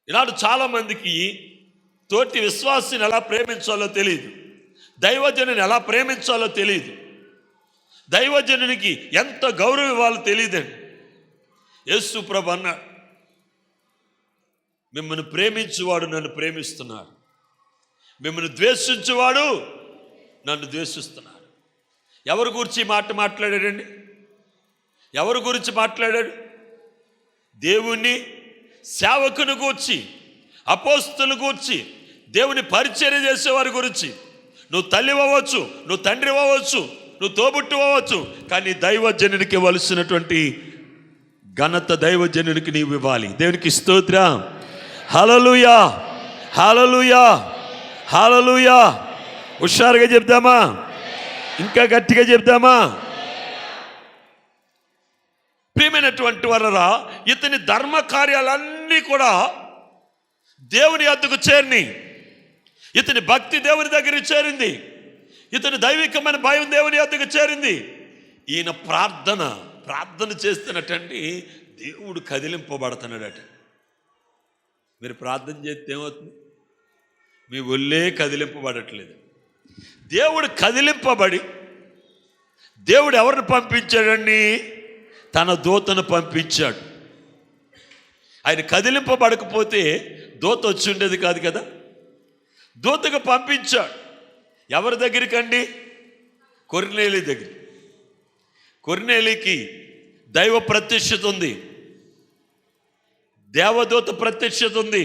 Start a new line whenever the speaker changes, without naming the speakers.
ఈనాడు చాలామందికి తోటి విశ్వాసిని ఎలా ప్రేమించాలో తెలియదు, దైవజనుని ఎలా ప్రేమించాలో తెలియదు, దైవజనునికి ఎంత గౌరవం ఇవ్వాలో తెలియదండి. యేసు ప్రభు అన్నాడు, మిమ్మల్ని ప్రేమించువాడు నన్ను ప్రేమిస్తున్నాడు, మిమ్మల్ని ద్వేషించువాడు నన్ను ద్వేషిస్తున్నాడు. ఎవరి గురించి మాట మాట్లాడాడండి? ఎవరి గురించి మాట్లాడాడు? దేవుని సేవకుని గూర్చి, అపోస్తుల గూర్చి, దేవుని పరిచర్య చేసేవారి గురించి. నువ్వు తల్లి అవ్వచ్చు, నువ్వు తండ్రి అవ్వచ్చు, నువ్వు తోబుట్టు అవ్వచ్చు, కానీ దైవజనునికి ఇవ్వాల్సినటువంటి ఘనత దైవజనునికి నీవు ఇవ్వాలి. దేవునికి స్తోత్రం. హల్లెలూయా, హల్లెలూయా, హల్లెలూయా. హుషారుగా చెప్దామా? ఇంకా గట్టిగా చెప్దామా? ప్రియమైనటువంటి వారరా, ఇతని ధర్మ కార్యాలన్నీ కూడా దేవుని యొద్దకు చేరిని. ఇతని భక్తి దేవుని దగ్గరికి చేరింది, ఇతని దైవికమైన భయం దేవుని యొద్దకు చేరింది. ఈయన ప్రార్థన చేస్తున్నట్టండి దేవుడు కదిలింపబడుతున్నాడట. మీరు ప్రార్థన చేస్తే ఏమవుతుంది? మీ ఒళ్ళే కదిలింపబడట్లేదు. దేవుడు కదిలింపబడి, దేవుడు ఎవరిని పంపించాడండి? తన దూతను పంపించాడు. ఆయన కదిలింపబడకపోతే దూత వచ్చి ఉండేది కాదు కదా. దూతకు పంపించాడు. ఎవరి దగ్గరికండి? కొర్నేలి దగ్గర. కొర్నేలికి దైవ ప్రత్యక్షత ఉంది, దేవదూత ప్రత్యక్షత ఉంది.